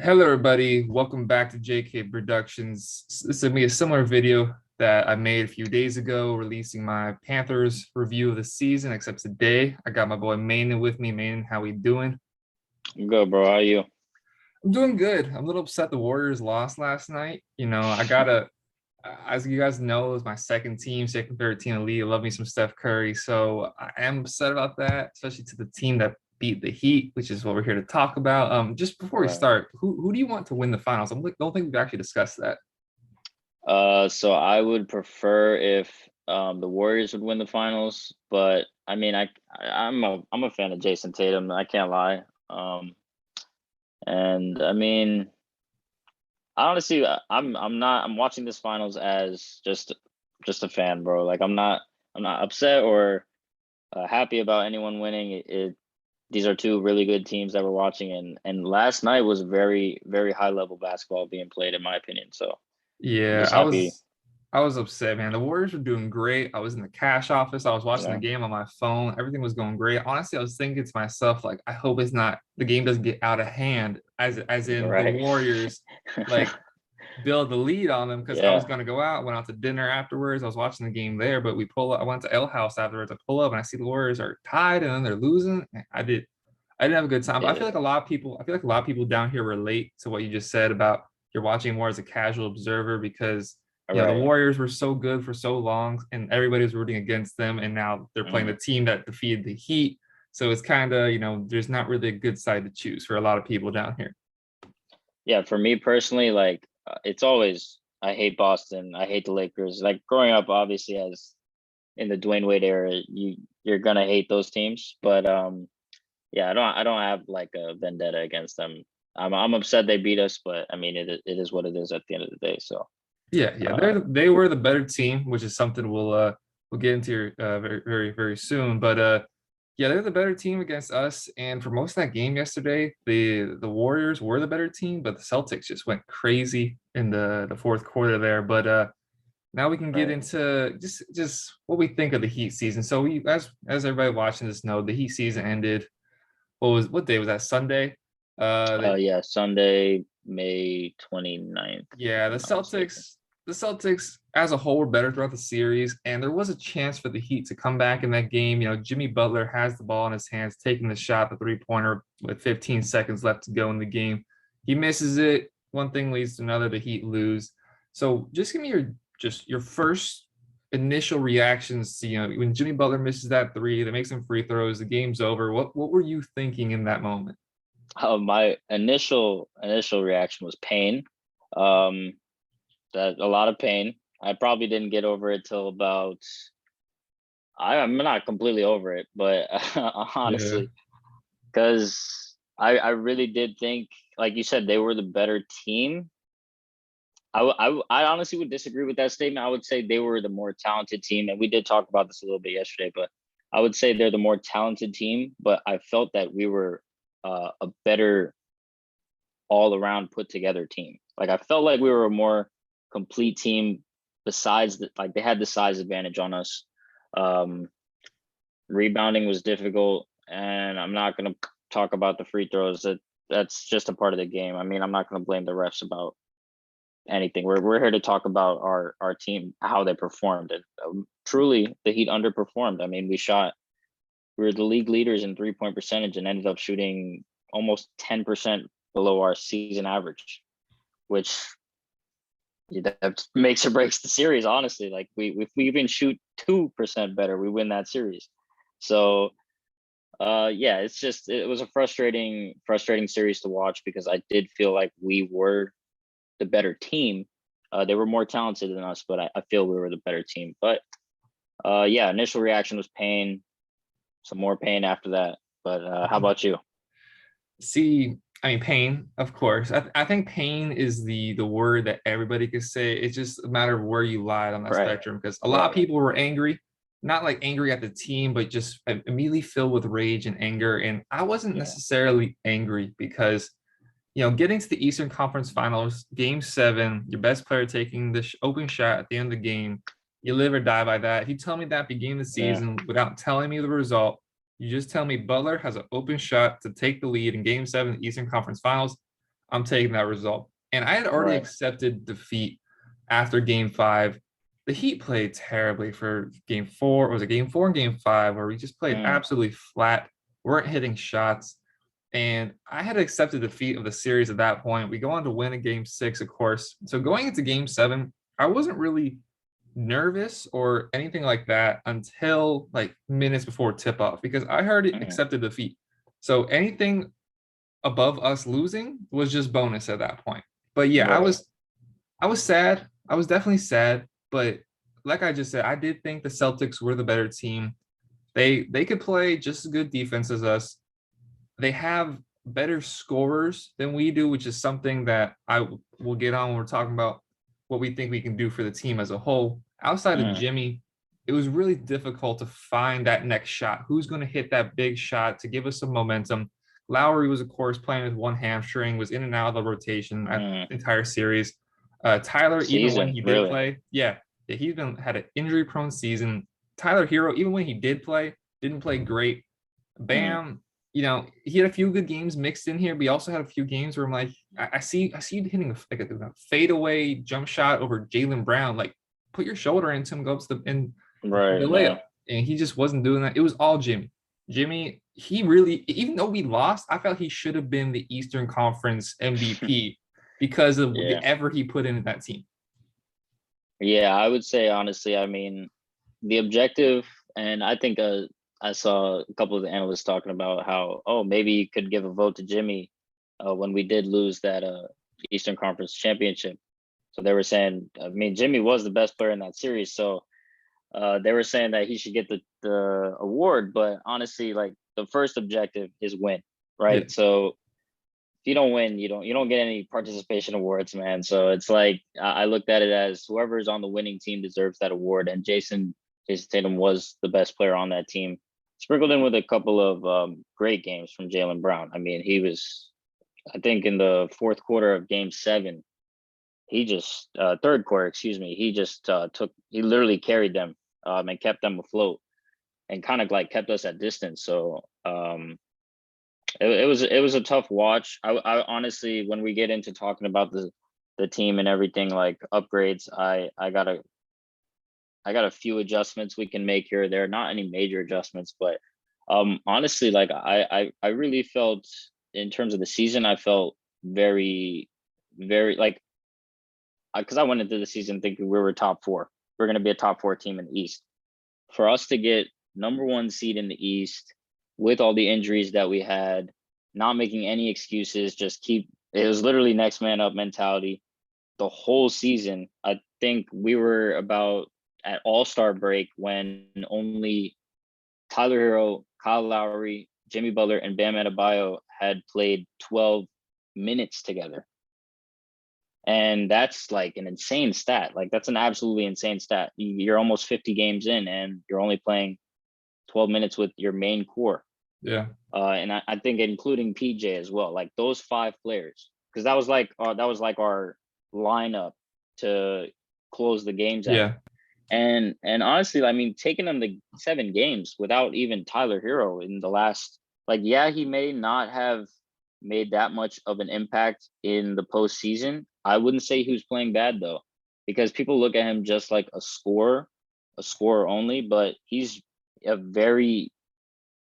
Hello, everybody. Welcome back to JK Productions. This is going to be a similar video that I made a few days ago, releasing my Panthers review of the season, except today I got my boy Manan with me. Manan, how we doing? I'm good, bro. How are you? I'm doing good. I'm a little upset the Warriors lost last night. As you guys know, it's my second team, second, third team in the league. I love me some Steph Curry. So I am upset about that, especially to the team that beat the Heat, which is what we're here to talk about. Just before we Right. start, who do you want to win the finals? Don't think we've actually discussed that. So I would prefer if the Warriors would win the finals, but I mean, I'm a fan of Jason Tatum. I can't lie. And I mean, I honestly, I'm watching this finals as just a fan, bro. Like I'm not upset or happy about anyone winning. These are two really good teams that we're watching, and last night was very high level basketball being played, in my opinion. So I'm Yeah, just happy. I was upset, man. The Warriors were doing great. I was in the cash office. I was watching the Yeah. game on my phone. Everything was going great. Honestly, I was thinking to myself, like, I hope it's not the game doesn't get out of hand, as in the Right. Warriors like build the lead on them because I was Yeah. gonna go out, went out to dinner afterwards. I was watching the game there, but we pull up. I went to L House afterwards. I pull up and I see the Warriors are tied and then they're losing. I didn't have a good time. I feel Yeah. like a lot of people, I feel like a lot of people down here relate to what you just said about you're watching more as a casual observer because the Right. Warriors were so good for so long and everybody was rooting against them, and now they're playing Mhm. the team that defeated the Heat. So it's kind of, there's not really a good side to choose for a lot of people down here. Yeah. For me personally, like it's always I hate Boston. I hate the Lakers. Like growing up, obviously, as in the Dwayne Wade era, you're gonna hate those teams. But yeah, I don't have like a vendetta against them. I'm upset they beat us, but I mean it is what it is at the end of the day. So Yeah, uh, they were the better team, which is something we'll get into very soon. But yeah, they're the better team against us. And for most of that game yesterday, the Warriors were the better team, but the Celtics just went crazy in the fourth quarter there. But now we can get right. into just what we think of the Heat season. So we as everybody watching this know, the Heat season ended. What day was that? Sunday. Yeah, Sunday, May 29th, Yeah, if I'm not mistaken. the Celtics as a whole were better throughout the series, and there was a chance for the Heat to come back in that game. Jimmy Butler has the ball in his hands, taking the shot, the three-pointer with 15 seconds left to go in the game. He misses it. One thing leads to another. The Heat lose. So just give me your first initial reactions to when Jimmy Butler misses that three, that makes some free throws, the game's over. What were you thinking in that moment? My initial reaction was pain. Um, that a lot of pain. I probably didn't get over it till about. I'm not completely over it, but Yeah. honestly, because I really did think, like you said, they were the better team. I honestly would disagree with that statement. I would say they were the more talented team, and we did talk about this a little bit yesterday. But I would say they're the more talented team. But I felt that we were a better all around put together team. Like I felt like we were a more complete team. Besides that, like they had the size advantage on us. Um, Rebounding was difficult, and I'm not going to talk about the free throws. That's just a part of the game. I mean, I'm not going to blame the refs about anything. We're here to talk about our team, how they performed, and truly the Heat underperformed. I mean, we were the league leaders in 3-point percentage and ended up shooting almost 10% below our season average, which that makes or breaks the series. Honestly, like if we even shoot 2% better, we win that series. So yeah, it was a frustrating series to watch because I did feel like we were the better team. They were more talented than us, but I feel we were the better team. But yeah, initial reaction was pain, some more pain after that. But how about you? See, I mean, pain, of course. I think pain is the word that everybody could say. It's just a matter of where you lied on that Right, spectrum. Because a lot of right, people were angry, not like angry at the team, but just immediately filled with rage and anger. And I wasn't yeah, necessarily angry because getting to the Eastern Conference Finals, Game 7, your best player taking the open shot at the end of the game, you live or die by that. If you tell me that beginning of the yeah, season without telling me the result, you just tell me Butler has an open shot to take the lead in Game 7 of the Eastern Conference Finals, I'm taking that result. And I had already Right. accepted defeat after game five. The Heat played terribly for game four. Was it game four and game five where we just played Mm, absolutely flat, weren't hitting shots. And I had accepted defeat of the series at that point. We go on to win a game six, of course. So going into game seven, I wasn't really nervous or anything like that until like minutes before tip off because I already mm, accepted defeat. So anything above us losing was just bonus at that point. But yeah, right. I was sad. I was definitely sad, but like I just said, I did think the Celtics were the better team. They could play just as good defense as us. They have better scorers than we do, which is something that I will get on when we're talking about what we think we can do for the team as a whole. Outside of Mm, Jimmy, it was really difficult to find that next shot. Who's going to hit that big shot to give us some momentum? Lowry was, of course, playing with one hamstring, was in and out of the rotation at mm. the entire series. Tyler, even when Season, he did really. play, yeah, he's been had an injury-prone season. Tyler Hero, even when he did play, didn't play great. Mm, Bam, he had a few good games mixed in here. But he also had a few games where I'm like, I see you hitting a fadeaway jump shot over Jaylen Brown. Like, put your shoulder into him, go up to the right. layup, No. and he just wasn't doing that. It was all Jimmy. Jimmy, he really, even though we lost, I felt he should have been the Eastern Conference MVP because of the Yeah. effort he put into that team. Yeah, I would say honestly, I mean, the objective, and I think I saw a couple of the analysts talking about how, oh, maybe you could give a vote to Jimmy when we did lose that Eastern Conference championship. So they were saying, I mean, Jimmy was the best player in that series. So they were saying that he should get the award. But honestly, like the first objective is win, Yeah, right? So if you don't win, you don't get any participation awards, man. So it's like I looked at it as whoever's on the winning team deserves that award, and Jason Tatum was the best player on that team, sprinkled in with a couple of great games from Jaylen Brown. I mean, he was, I think, in the fourth quarter of Game 7, he just third quarter, excuse me, he just he literally carried them and kept them afloat and kind of like kept us at distance. So it was a tough watch. I honestly, when we get into talking about the team and everything like upgrades, I got a few adjustments we can make here. There are not any major adjustments, but honestly, like I really felt in terms of the season, I felt very, very like because I went into the season thinking we were top four. We're going to be a top four team in the East. For us to get number one seed in the East with all the injuries that we had, not making any excuses, just keep it was literally next man up mentality the whole season. I think we were about at All-Star break when only Tyler Hero, Kyle Lowry, Jimmy Butler, and Bam Adebayo had played 12 minutes together. And that's like an insane stat. Like that's an absolutely insane stat. You're almost 50 games in and you're only playing 12 minutes with your main core. yeah, And I think including PJ as well, like those five players, because that was like our lineup to close the games out. yeah, And honestly, I mean, taking them to 7 games without even Tyler Hero in the last, like, yeah, he may not have made that much of an impact in the postseason. I wouldn't say he was playing bad though, because people look at him just like a scorer only, but he's a very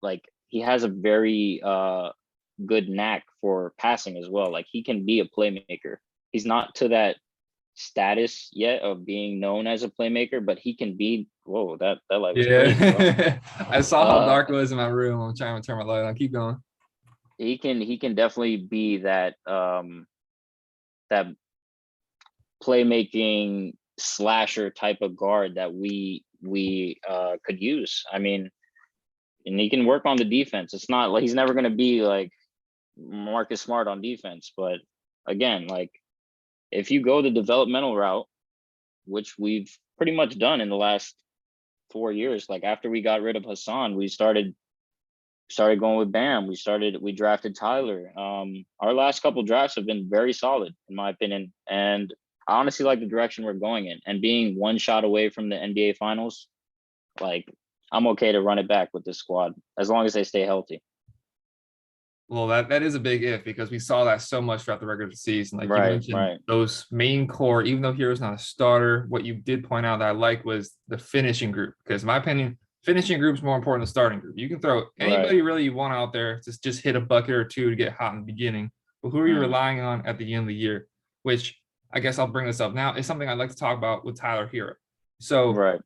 like he has a very good knack for passing as well. Like he can be a playmaker. He's not to that status yet of being known as a playmaker, but he can be. Whoa, that light was crazy, bro. yeah. I saw how Uh, dark it was in my room. I'm trying to turn my light on. Keep going. he can definitely be that playmaking slasher type of guard that we could use. I mean, and he can work on the defense. It's not like he's never going to be like Marcus Smart on defense, but again, like if you go the developmental route, which we've pretty much done in the last 4 years, like after we got rid of Hassan, we started going with Bam. We drafted Tyler. Our last couple drafts have been very solid, in my opinion, and I honestly like the direction we're going in. And being one shot away from the NBA Finals, like I'm okay to run it back with this squad as long as they stay healthy. Well, that is a big if because we saw that so much throughout the regular season. Like you Right, mentioned, right, those main core, even though Hero's not a starter, what you did point out that I like was the finishing group. Because in my opinion, finishing group's more important than starting group. You can throw right. anybody really you want out there to just hit a bucket or two to get hot in the beginning. But who are you Mm, relying on at the end of the year? Which I guess I'll bring this up now is something I'd like to talk about with Tyler Hero. So right.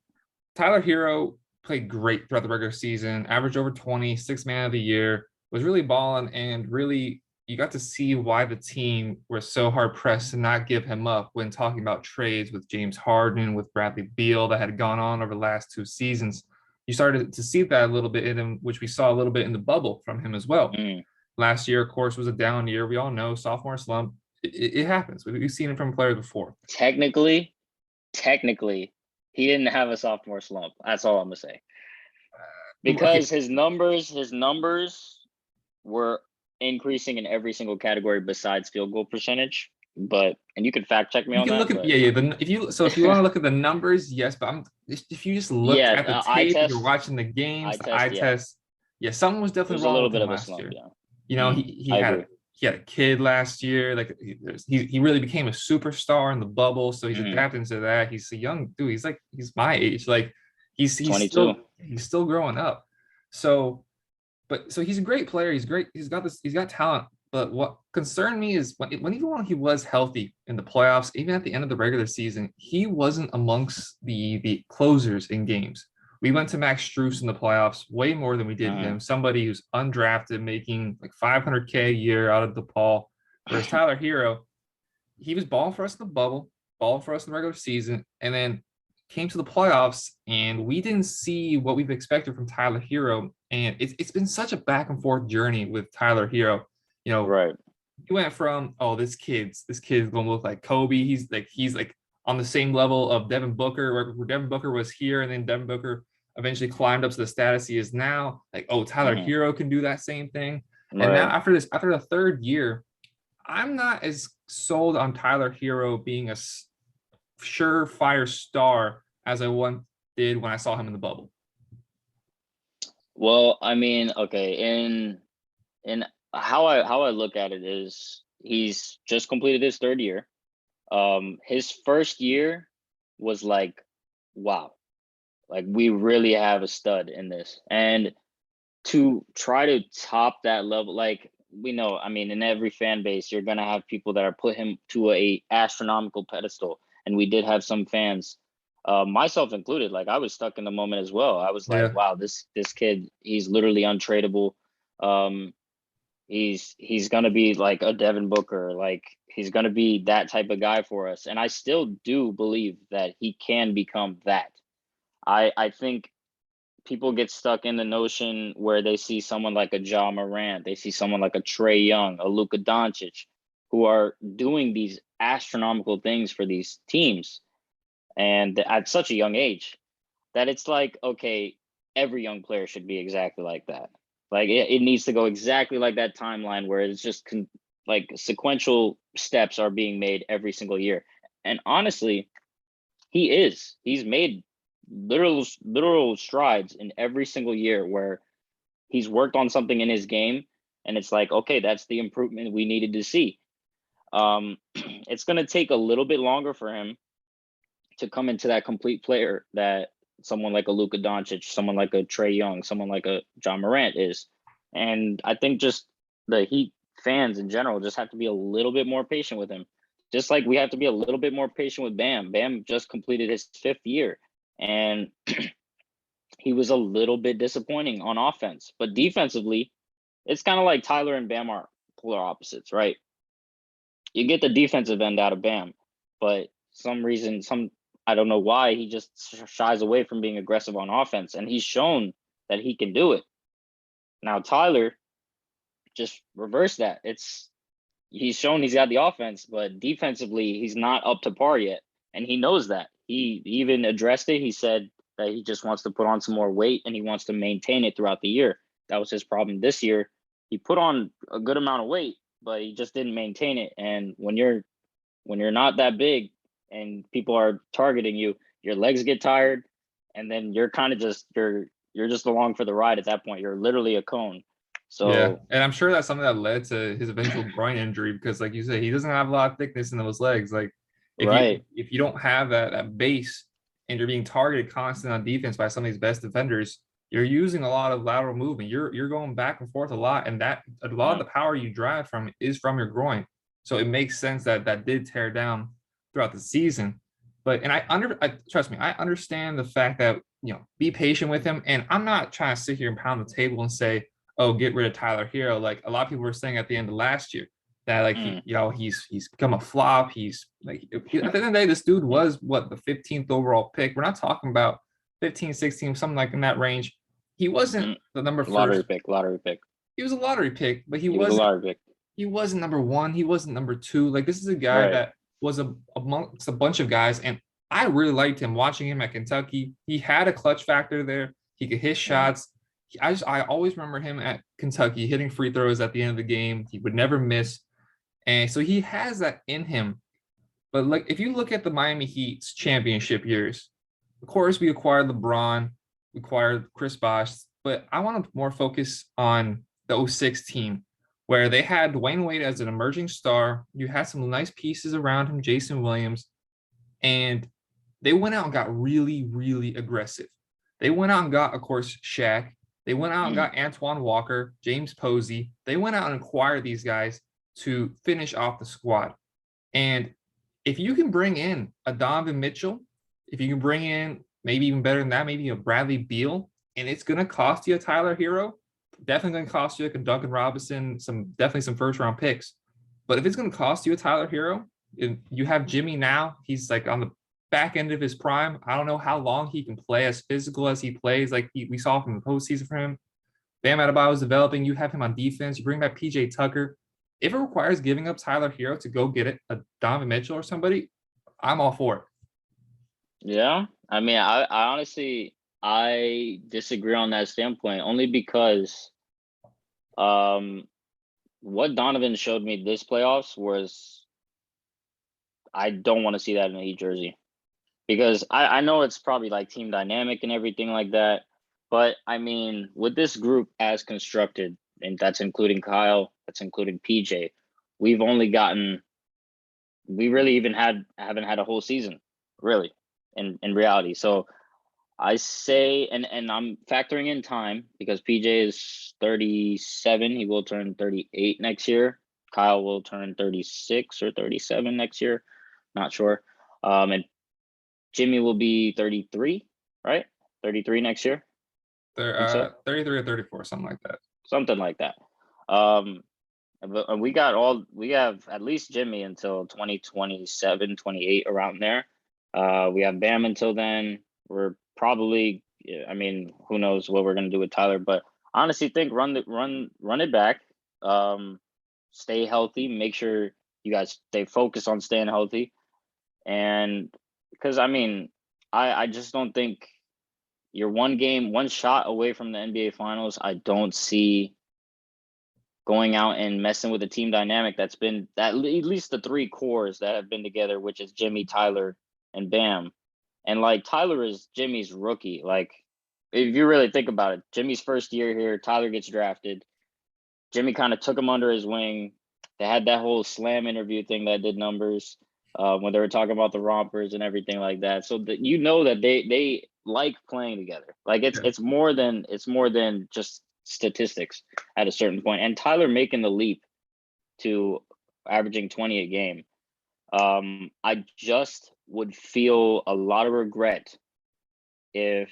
Tyler Hero played great throughout the regular season, averaged over 20, six man of the year, was really balling, and really you got to see why the team were so hard pressed to not give him up when talking about trades with James Harden, with Bradley Beal that had gone on over the last two seasons. You started to see that a little bit in him, which we saw a little bit in the bubble from him as well. Mm. Last year, of course, was a down year. We all know sophomore slump. It happens. We've seen it from players before. Technically, he didn't have a sophomore slump. That's all I'm gonna say. Okay, Because his numbers were increasing in every single category besides field goal percentage. But and you can fact check me you on can look that, at but yeah. If you want to look at the numbers, yes. But if you just looked yeah, at the the eye tape, you're test, watching the games, eye the eye test, yeah. test. Yeah, something was It definitely was a wrong little with bit him of a last slump, year. yeah. You know, he I had agree. he had a kid last year. Like he really became a superstar in the bubble. So he's Mhm. adapting to that. He's a young dude. He's my age. Like $22. he's still growing up. So so he's a great player. He's great. He's got talent. But what concerned me is even when he was healthy in the playoffs, even at the end of the regular season, he wasn't amongst the closers in games. We went to Max Strus in the playoffs way more than we did Mhm. him. Somebody who's undrafted, making like 500K a year out of DePaul. Whereas Tyler Hero, he was balling for us in the bubble, balling for us in the regular season, and then came to the playoffs, and we didn't see what we've expected from Tyler Hero. And it's been such a back and forth journey with Tyler Hero. You know, Right. he went from this kid's gonna look like Kobe. He's like on the same level of Devin Booker, where Devin Booker was here, and then Devin Booker eventually climbed up to the status he is now. Like, oh, Tyler Mhm. Hero can do that same thing. And now Right. after the third year, I'm not as sold on Tyler Hero being a surefire star as I once did when I saw him in the bubble. Well, I mean, okay, in how I look at it is he's just completed his third year. His first year was like, wow, like we really have a stud in this. And to try to top that level, like we know, I mean, in every fan base, you're gonna have people that are put him to a astronomical pedestal. And we did have some fans, myself included, like I was stuck in the moment as well. I was like, Yeah. wow, this kid, he's literally untradeable. Um, he's gonna be like a Devin Booker, like he's gonna be that type of guy for us. And I still do believe that he can become that. I think people get stuck in the notion where they see someone like a Ja Morant, they see someone like a Trey Young, a Luka Doncic, who are doing these astronomical things for these teams, and at such a young age, that it's like, okay, every young player should be exactly like that. Like it needs to go exactly like that timeline where it's just like sequential steps are being made every single year. And honestly, he's made literal strides in every single year where he's worked on something in his game, and it's like, okay, that's the improvement we needed to see. It's going to take a little bit longer for him to come into that complete player that someone like a Luka Doncic, someone like a Trey Young, someone like a John Morant is. And I think just the Heat fans in general just have to be a little bit more patient with him. Just like we have to be a little bit more patient with Bam. Bam just completed his fifth year, and he was a little bit disappointing on offense. But defensively, it's kind of like Tyler and Bam are polar opposites, right? You get the defensive end out of Bam, but some reason, I don't know why he just shies away from being aggressive on offense, and he's shown that he can do it. Now Tyler just reverse that. He's shown he's got the offense, but defensively he's not up to par yet, and he knows that. He even addressed it. He said that he just wants to put on some more weight and he wants to maintain it throughout the year. That was his problem this year. He put on a good amount of weight, but he just didn't maintain it. And when you're not that big and people are targeting you, your legs get tired, and then you're kind of just you're just along for the ride at that point. You're literally a cone. Yeah, So and I'm sure that's something that led to his eventual groin injury because, like you said, he doesn't have a lot of thickness in those legs. Like right. if you don't have that base and you're being targeted constantly on defense by some of these best defenders, you're using a lot of lateral movement. You're going back and forth a lot, and that a lot of Yeah. the power you drive from is from your groin. So it makes sense that that did tear down throughout the season. But and trust me, I understand the fact that be patient with him, and I'm not trying to sit here and pound the table and say, oh, get rid of Tyler Hero. Like a lot of people were saying at the end of last year that like Mm. he's become a flop. He's like at the end of the day, this dude was what the 15th overall pick. We're not talking about 15, 16, something like in that range. He wasn't Mm. the number Lottery first. pick, lottery pick. He was a lottery pick, but He was a lottery pick. he wasn't number one. He wasn't number two. Like this is a guy Right. that was amongst a bunch of guys, and I really liked him watching him at Kentucky. He had a clutch factor there. He could hit Mm. shots. I always remember him at Kentucky hitting free throws at the end of the game. He would never miss, and so he has that in him. But like if you look at the Miami Heat's championship years, of course we acquired LeBron, we acquired Chris Bosh, but I want to more focus on the '06 team where they had Dwayne Wade as an emerging star. You had some nice pieces around him, Jason Williams, and they went out and got really, really aggressive. They went out and got, of course, Shaq. They went out and Mm. got Antoine Walker, James Posey. They went out and acquired these guys to finish off the squad. And if you can bring in a Donovan Mitchell, if you can bring in maybe even better than that, maybe a Bradley Beal, and it's going to cost you a Tyler Hero, definitely going to cost you like a Duncan Robinson, definitely some first round picks. But if it's going to cost you a Tyler Hero, you have Jimmy now. He's like on the back end of his prime. I don't know how long he can play as physical as he plays. Like we saw from the postseason for him. Bam Adebayo is developing. You have him on defense. You bring back PJ Tucker. If it requires giving up Tyler Hero to go get a Donovan Mitchell or somebody, I'm all for it. Yeah. I mean, I honestly I disagree on that standpoint only because um what Donovan showed me this playoffs was I don't want to see that in a Heat jersey. Because I know it's probably like team dynamic and everything like that. But I mean, with this group as constructed, and that's including Kyle, that's including PJ, we've only gotten we really even haven't had a whole season, really, in reality. So I say and I'm factoring in time because PJ is 37. He will turn 38 next year. Kyle will turn 36 or 37 next year. Not sure. And Jimmy will be 33, right? 33 next year. They're I think so. 33 or 34, something like that. Something like that. But we have at least Jimmy until 2027, 28 around there. We have Bam until then. We're probably I mean, who knows what we're gonna do with Tyler, but I honestly think run it back. Stay healthy, make sure you guys stay focused on staying healthy. And because I mean, I just don't think you're one shot away from the NBA finals. I don't see going out and messing with a team dynamic that's been that at least the three cores that have been together, which is Jimmy, Tyler, and Bam. And like Tyler is Jimmy's rookie. Like if you really think about it, Jimmy's first year here, Tyler gets drafted. Jimmy kind of took him under his wing. They had that whole slam interview thing that did numbers when they were talking about the rompers and everything like that. So that you know that they like playing together. Like Yeah. it's more than just statistics at a certain point. And Tyler making the leap to averaging 20 a game. I just would feel a lot of regret if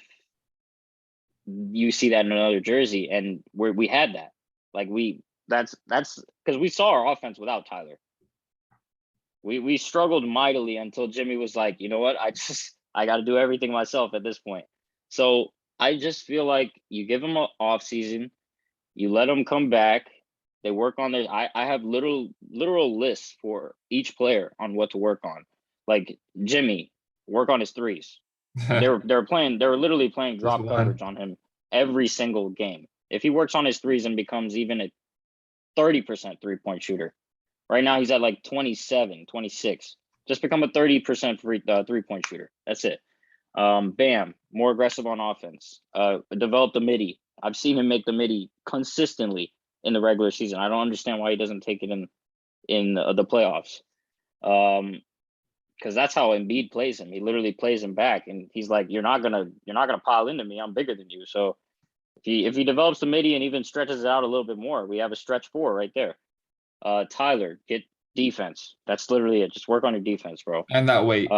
you see that in another jersey, and we had that. Like that's because we saw our offense without Tyler. We struggled mightily until Jimmy was like, you know what, I got to do everything myself at this point. So I just feel like you give them an off season, you let them come back. They work on their. I have literal lists for each player on what to work on. Like Jimmy, work on his threes. They were literally playing Just drop one. coverage on him every single game. If he works on his threes and becomes even a 30% 3-point shooter, right now he's at like 27, 26. Just become a 30% 3-point shooter. That's it. Bam, more aggressive on offense. Develop the midi. I've seen him make the midi consistently in the regular season. I don't understand why he doesn't take it in the playoffs. Because that's how Embiid plays him. He literally plays him back, and he's like, "You're not gonna pile into me. I'm bigger than you." So if he develops the midi and even stretches it out a little bit more, we have a stretch four right there. Tyler, get defense. That's literally it. Just work on your defense, bro. And that weight,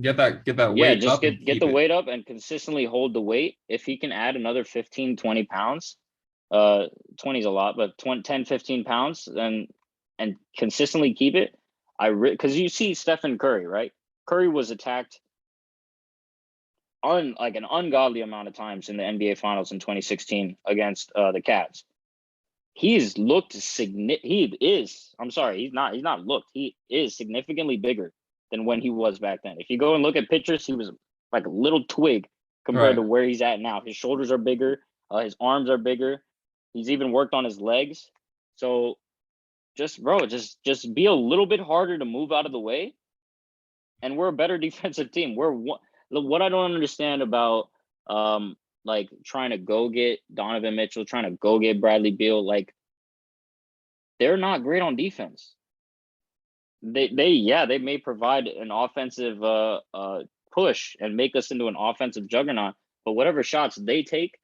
get that Yeah, weight just up and get keep the it. weight up and consistently hold the weight. If he can add another 15, 20 pounds, 20 is a lot, but 20, 10, 15 pounds, and consistently keep it. Because you see Stephen Curry, right? Curry was attacked on like an ungodly amount of times in the NBA Finals in 2016 against the Cavs. He's looked he is, I'm sorry, he's not looked. He is significantly bigger than when he was back then. If you go and look at pictures, he was like a little twig compared to Right. where he's at now. His shoulders are bigger, his arms are bigger. He's even worked on his legs. So just be a little bit harder to move out of the way. And we're a better defensive team. What I don't understand about like trying to go get Donovan Mitchell, trying to go get Bradley Beal, like they're not great on defense. They may provide an offensive push and make us into an offensive juggernaut, but whatever shots they take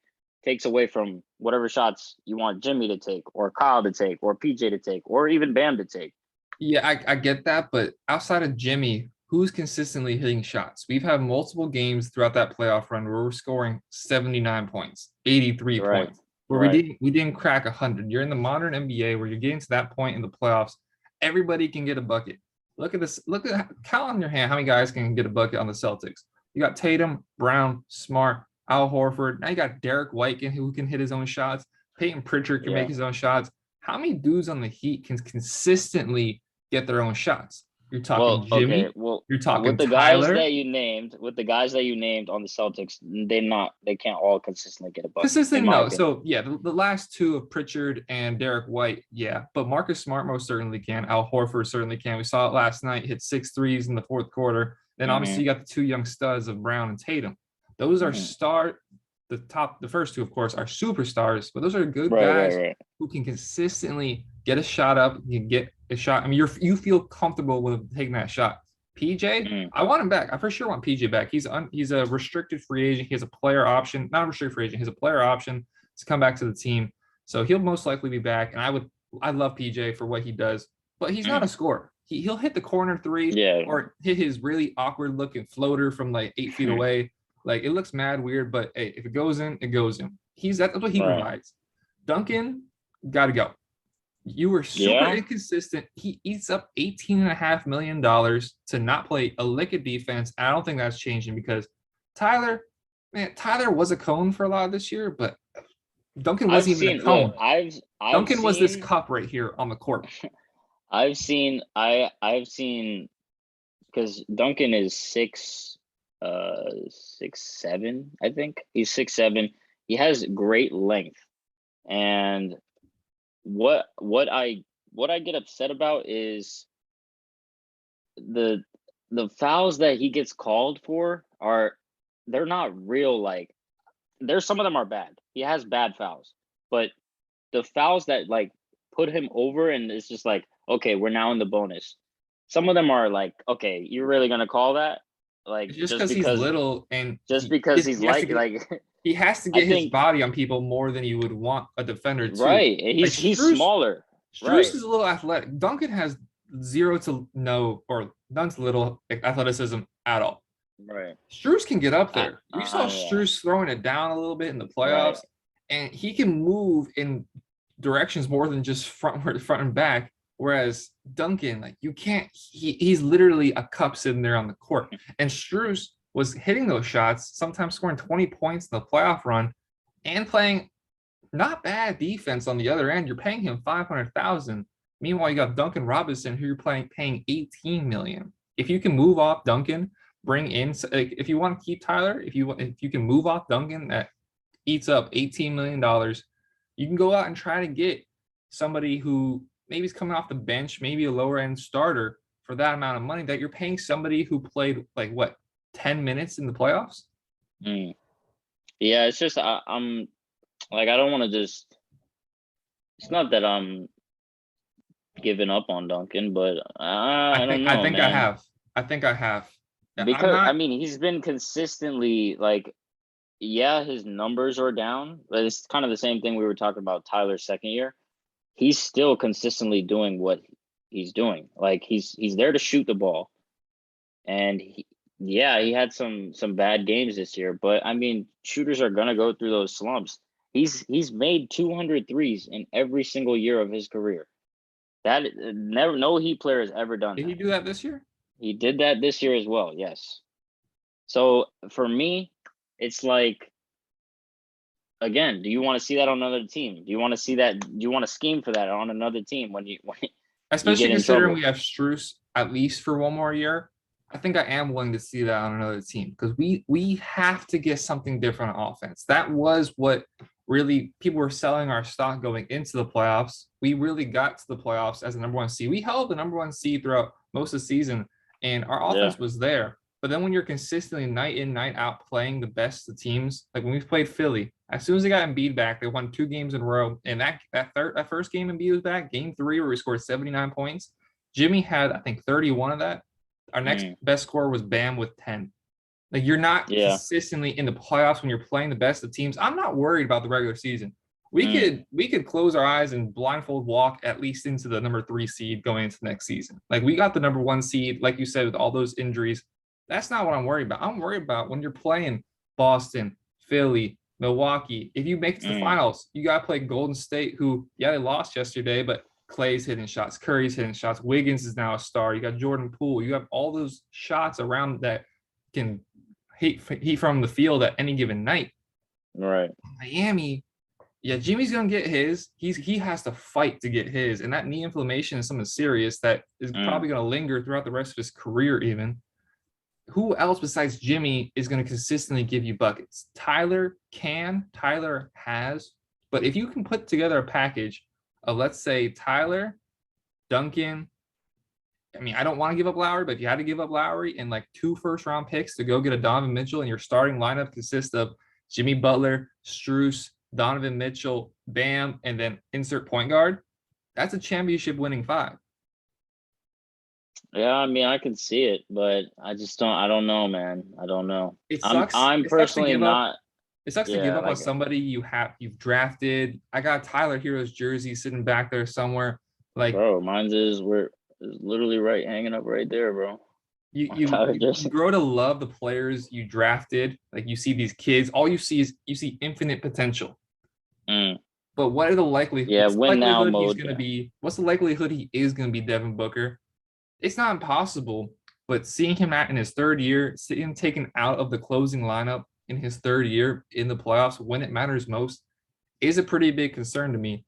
takes away from whatever shots you want Jimmy to take, or Kyle to take, or PJ to take, or even Bam to take. Yeah, I get that, but outside of Jimmy, who's consistently hitting shots? We've had multiple games throughout that playoff run where we're scoring 79 points, 83 Right. points, where we didn't crack 100. You're in the modern NBA where you're getting to that point in the playoffs, everybody can get a bucket. Look at this. Look at count on your hand how many guys can get a bucket on the Celtics. You got Tatum, Brown, Smart, Al Horford. Now you got Derek White who can hit his own shots. Peyton Pritchard can make his own shots. How many dudes on the Heat can consistently get their own shots? You're talking Jimmy. Okay. Well, You're talking with the guys Tyler. that you named, on the Celtics, they can't all consistently get a bucket, in Consistent, my no. opinion. So yeah, the last two of Pritchard and Derek White, yeah. But Marcus Smart most certainly can. Al Horford certainly can. We saw it last night, hit 6 threes in the fourth quarter. Then obviously you got the two young studs of Brown and Tatum. Those are the first two, of course, are superstars, but those are good guys who can consistently get a shot up, you can get a shot. I mean, you feel comfortable with taking that shot. PJ, I want him back. I for sure want PJ back. He's a restricted free agent. He has a player option, not a restricted free agent. He has a player option to come back to the team. So he'll most likely be back. And I love PJ for what he does, but he's not a scorer. He'll hit the corner three or hit his really awkward looking floater from like 8 feet away. Like it looks mad weird, but hey, if it goes in, it goes in. That's what he provides. Duncan, gotta go. You were super inconsistent. He eats up $18.5 million to not play a lick of defense. I don't think that's changing because Tyler was a cone for a lot of this year, but Duncan wasn't even a cone. Duncan was this cup right here on the court. I've seen because Duncan is 6'7", I think. He's 6'7". He has great length. And what I get upset about is the fouls that he gets called for they're not real. Like, there's some of them are bad. He has bad fouls, but the fouls that like put him over and it's just like, okay, we're now in the bonus. Some of them are like, okay, you're really gonna call that? Like just because he's little and because he's like he has to get his body on people more than you would want a defender to. Right. He's smaller. Strus is a little athletic. Duncan has zero to no or none to little athleticism at all. Right. Strus can get up there. You saw Strus throwing it down a little bit in the playoffs, and he can move in directions more than just front and back. Whereas Duncan, like you can't, he's literally a cup sitting there on the court. And Strus was hitting those shots, sometimes scoring 20 points in the playoff run, and playing not bad defense on the other end. You're paying him $500,000. Meanwhile, you got Duncan Robinson, who you're paying $18 million. If you can move off Duncan, bring in, like, if you want to keep Tyler, if you can move off Duncan, that eats up $18 million. You can go out and try to get somebody who maybe is coming off the bench, maybe a lower end starter for that amount of money that you're paying somebody who played like 10 minutes in the playoffs. Yeah, it's just I'm like, I don't want to just It's not that I'm giving up on Duncan, but I don't I know, think I man. have. I think I have. I'm Because I not. mean, he's been consistently like, yeah, his numbers are down, but it's kind of the same thing we were talking about Tyler's second year. He's still consistently doing what he's doing. Like he's there to shoot the ball. And yeah, he had some bad games this year, but I mean, shooters are gonna go through those slumps. He's made 200 threes in every single year of his career. That never no Heat player has ever done Did he that. do that this year? He did that this year as well. Yes. So for me, it's like, again, do you want to see that on another team? Do you want to see that? Do you want to scheme for that on another team when you Especially get in considering we trouble? have Strus at least for one more year. I think I am willing to see that on another team because we have to get something different on offense. That was what really people were selling our stock going into the playoffs. We really got to the playoffs as the number one seed. We held the number one seed throughout most of the season, and our Yeah. offense was there. But then when you're consistently night in, night out playing the best of teams, like when we played Philly, as soon as they got Embiid back, they won 2 games in a row. And that first game Embiid was back, game 3, where we scored 79 points. Jimmy had, I think, 31 of that. Our next Mm, best score was Bam with 10. Like you're not yeah. consistently in the playoffs when you're playing the best of teams. I'm not worried about the regular season. We Mm, could we could close our eyes and blindfold walk at least into the number 3 seed going into next season. Like we got the number 1 seed, like you said, with all those injuries. That's not what I'm worried about. I'm worried about when you're playing Boston, Philly, Milwaukee. If you make it to the mm, finals, you got to play Golden State, who, yeah, they lost yesterday, but Clay's hitting shots, Curry's hitting shots, Wiggins is now a star. You got Jordan Poole. You have all those shots around that can heat from the field at any given night. right. Miami, yeah, Jimmy's gonna get his. He has to fight to get his, and that knee inflammation is something serious that is Mm. probably gonna linger throughout the rest of his career. Even who else besides Jimmy is gonna consistently give you buckets? Tyler can, Tyler has, but if you can put together a package of, let's say, Tyler, Duncan. I mean, I don't want to give up Lowry, but if you had to give up Lowry and like 2 first-round picks to go get a Donovan Mitchell, and your starting lineup consists of Jimmy Butler, Strus, Donovan Mitchell, Bam, and then insert point guard, that's a championship winning 5. Yeah, I mean, I can see it, but I don't know, man. I don't know. It I'm sucks. I'm It sucks to personally give up. not, It sucks to give yeah, up on like, somebody you've drafted. I got Tyler Hero's jersey sitting back there somewhere. Like bro, mine's is literally right hanging up right there, bro. you My you Tyler you jersey. grow to love the players you drafted. Like you see these kids, all you see infinite potential. Mm. But what are the likely Yeah, what's the win now likelihood he's mode. gonna Yeah. be what's the likelihood he is gonna be Devin Booker? It's not impossible, but seeing him in his third year, seeing him taken out of the closing lineup in his third year in the playoffs when it matters most is a pretty big concern to me.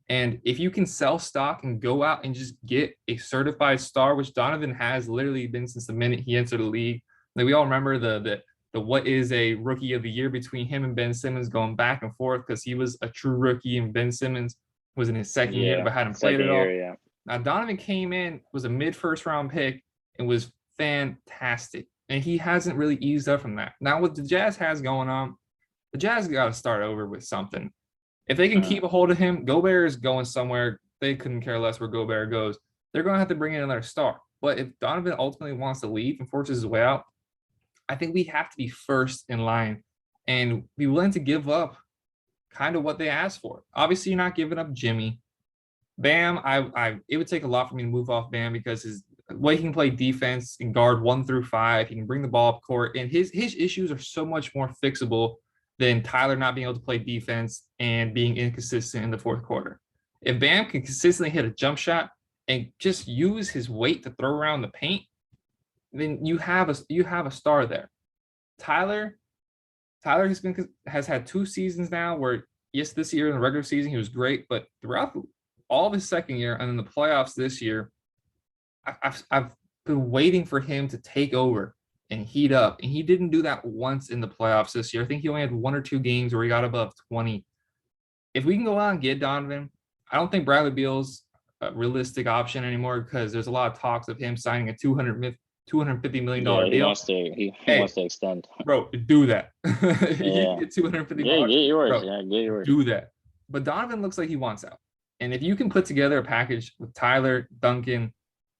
And if you can sell stock and go out and just get a certified star, which Donovan has literally been since the minute he entered the league. Like we all remember the what is a rookie of the year between him and Ben Simmons going back and forth because he was a true rookie and Ben Simmons was in his second year Yeah. but hadn't played Second at year, all. yeah. Now Donovan came in, was a mid first round pick, and was fantastic. And he hasn't really eased up from that. Now what the Jazz has going on, the Jazz got to start over with something. If they can Mm. keep a hold of him, Gobert is going somewhere. They couldn't care less where Gobert goes. They're going to have to bring in another star. But if Donovan ultimately wants to leave and forces his way out, I think we have to be first in line and be willing to give up kind of what they asked for. Obviously, you're not giving up Jimmy. Bam, I it would take a lot for me to move off Bam because his way he can play defense and guard 1 through 5. He can bring the ball up court, and his issues are so much more fixable than Tyler not being able to play defense and being inconsistent in the fourth quarter. If Bam can consistently hit a jump shot and just use his weight to throw around the paint, then you have a star there. Tyler Tyler has had 2 seasons now where, yes, this year in the regular season he was great, but throughout all of his second year and in the playoffs this year, I've been waiting for him to take over and heat up, and he didn't do that once in the playoffs this year. I think he only had 1 or 2 games where he got above 20. If we can go out and get Donovan, I don't think Bradley Beal's a realistic option anymore because there's a lot of talks of him signing a $250 million Yeah, he deal. wants to he wants Hey, to extend. bro, do that. You Yeah. get 250 Yeah, bucks, get yours. bro. Yeah, get yours. Do that. But Donovan looks like he wants out. And if you can put together a package with Tyler, Duncan,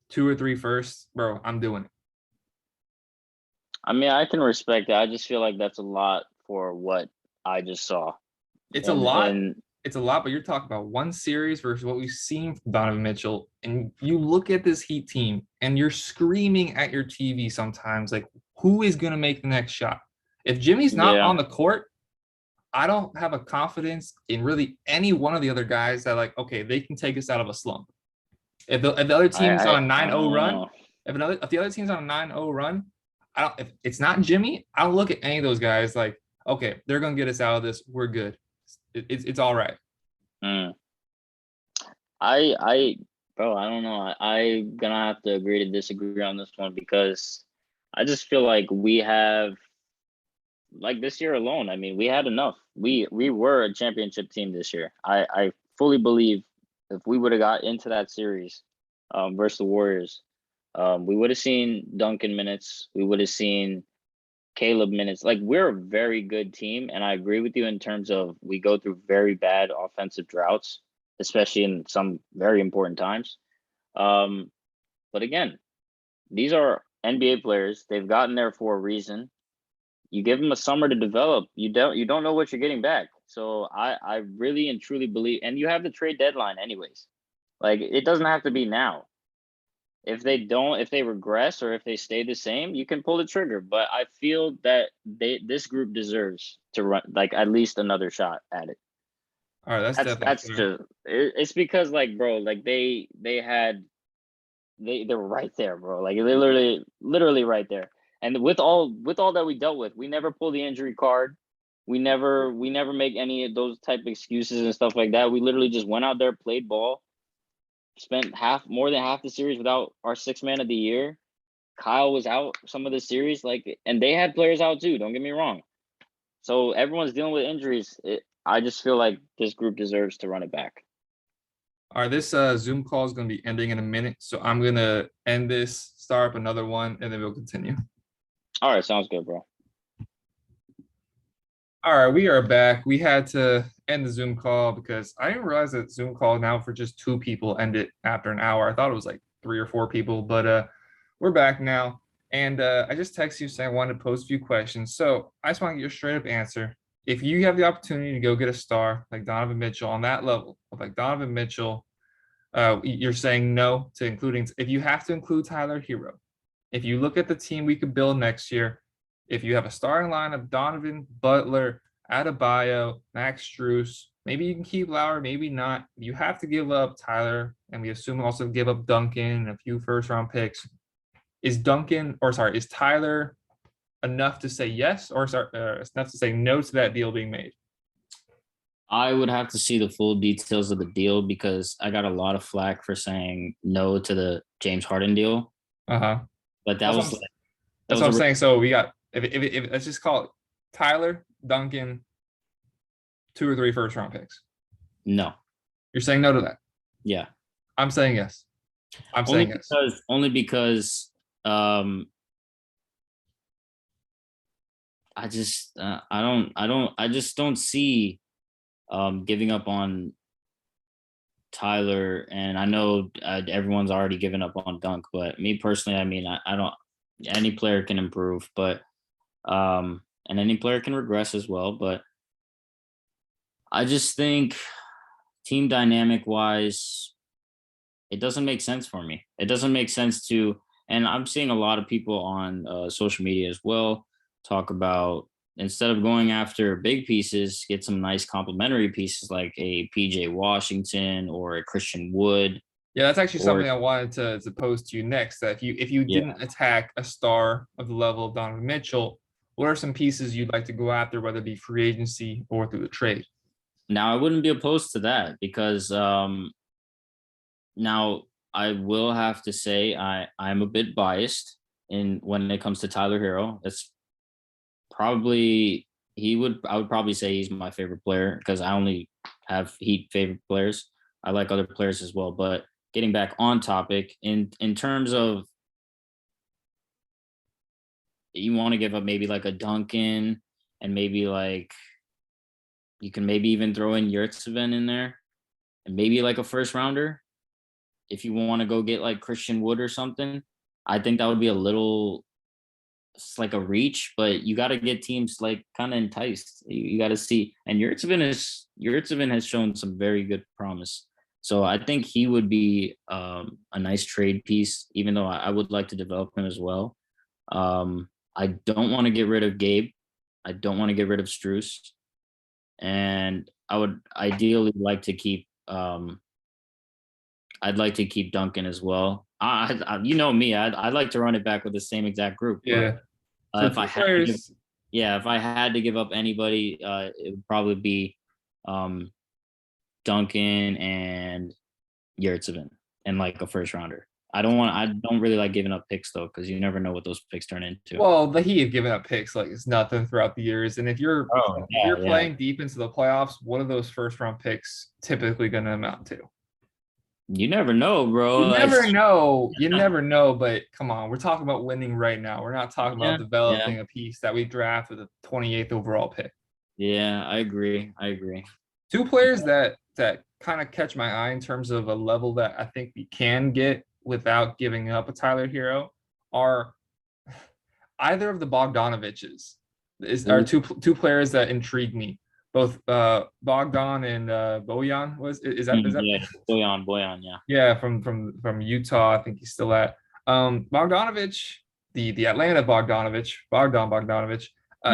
2 or 3 firsts, bro, I'm doing it. I mean, I can respect that. I just feel like that's a lot for what I just saw. It's a And lot. and It's a lot, but you're talking about one series versus what we've seen from Donovan Mitchell. And you look at this Heat team and you're screaming at your TV sometimes, like, who is going to make the next shot? If Jimmy's not yeah, on the court, I don't have a confidence in really any one of the other guys that, like, okay, they can take us out of a slump. If the other team's on a I 9-0 don't run, know. if the other team's on a 9-0 run, I don't if it's not Jimmy, I don't look at any of those guys like, okay, they're gonna get us out of this. We're good. It's all right. Mm. I bro, I don't know. I'm gonna have to agree to disagree on this one because I just feel like we have like this year alone. I mean, we had enough. We were a championship team this year. I fully believe if we would have got into that series versus the Warriors, we would have seen Duncan minutes. We would have seen Caleb minutes. Like we're a very good team, and I agree with you in terms of we go through very bad offensive droughts, especially in some very important times. Um, but again, these are NBA players. They've gotten there for a reason. You give them a summer to develop. You don't know what you're getting back. So I really and truly believe, and you have the trade deadline anyways. Like it doesn't have to be now. If they regress or if they stay the same, you can pull the trigger. But I feel that this group deserves to run like at least another shot at it. All right, that's definitely That's fair. just it's because like bro, like they had they were right there, bro. Like they literally right there. And with all that we dealt with, we never pull the injury card. We never make any of those type of excuses and stuff like that. We literally just went out there, played ball, spent more than half the series without our sixth man of the year. Kyle was out some of the series, like, and they had players out too. Don't get me wrong. So everyone's dealing with injuries. I just feel like this group deserves to run it back. All right, this Zoom call is gonna be ending in a minute, so I'm gonna end this, start up another one, and then we'll continue. All right, sounds good, bro. All right, we are back. We had to end the Zoom call because I didn't realize that Zoom call now for just 2 people ended after an hour. I thought it was like 3 or 4 people, but we're back now. And I just texted you saying I wanted to pose a few questions. So I just want to get your straight up answer. If you have the opportunity to go get a star like Donovan Mitchell on that level of like Donovan Mitchell, you're saying no to including, if you have to include Tyler Hero. If you look at the team we could build next year, if you have a starting line of Donovan, Butler, Adebayo, Max Strus, maybe you can keep Lowry, maybe not. You have to give up Tyler, and we assume also give up Duncan and a few first round picks. Is Tyler enough to say yes, or sorry, enough to say no to that deal being made? I would have to see the full details of the deal because I got a lot of flack for saying no to the James Harden deal. Uh huh. But that That's was what I'm, like that that's was what a I'm saying. So we got if let's just call it Tyler, Duncan, 2 or 3 first round picks. no. You're saying no to that. Yeah. I'm saying yes. I'm Only saying yes. because I just I just don't see giving up on Tyler, and I know everyone's already given up on Dunk, but me personally, I mean, I don't. Any player can improve, but and any player can regress as well. But I just think team dynamic wise, it doesn't make sense for me. It doesn't make sense to, and I'm seeing a lot of people on social media as well talk about instead of going after big pieces, get some nice complementary pieces like a PJ Washington or a Christian Wood. Yeah, that's actually Or something I wanted to pose to you next. That if you yeah, didn't attack a star of the level of Donovan Mitchell, what are some pieces you'd like to go after, whether it be free agency or through the trade? now I wouldn't be opposed to that because now I will have to say I'm a bit biased in when it comes to Tyler Hero. It's probably I would probably say he's my favorite player because I only have Heat favorite players. I like other players as well, but getting back on topic in terms of you want to give up maybe like a Duncan and maybe like you can maybe even throw in Yurtseven in there. and maybe like a first rounder. If you want to go get like Christian Wood or something, I think that would be a little, it's like a reach, but you got to get teams like kind of enticed. You got to see, and Yurtseven has shown some very good promise. So I think he would be a nice trade piece, even though I would like to develop him as well. I don't want to get rid of Gabe. I don't want to get rid of Struess. And I would ideally like to keep I'd like to keep Duncan as well. You know me, I'd like to run it back with the same exact group. Yeah. But, So if I had to give, if I had to give up anybody, it would probably be Duncan and Yurtseven and like a first rounder. I don't really like giving up picks though, because you never know what those picks turn into. Well, the Heat have given up picks like it's nothing throughout the years. And if you're playing deep into the playoffs, what are those first round picks typically going to amount to? You never know, bro. You never know. You never know. But come on, we're talking about winning right now. We're not talking about developing a piece that we draft with a 28th overall pick. Yeah, I agree. Two players that kind of catch my eye in terms of a level that I think we can get without giving up a Tyler Hero are either of the Bogdanoviches. Are two players that intrigue me. Both Bogdan and Bojan is that Bojan, yeah. Yeah, from Utah. I think he's still at Bogdanovich, the Atlanta Bogdanovich, Bogdan Bogdanovich.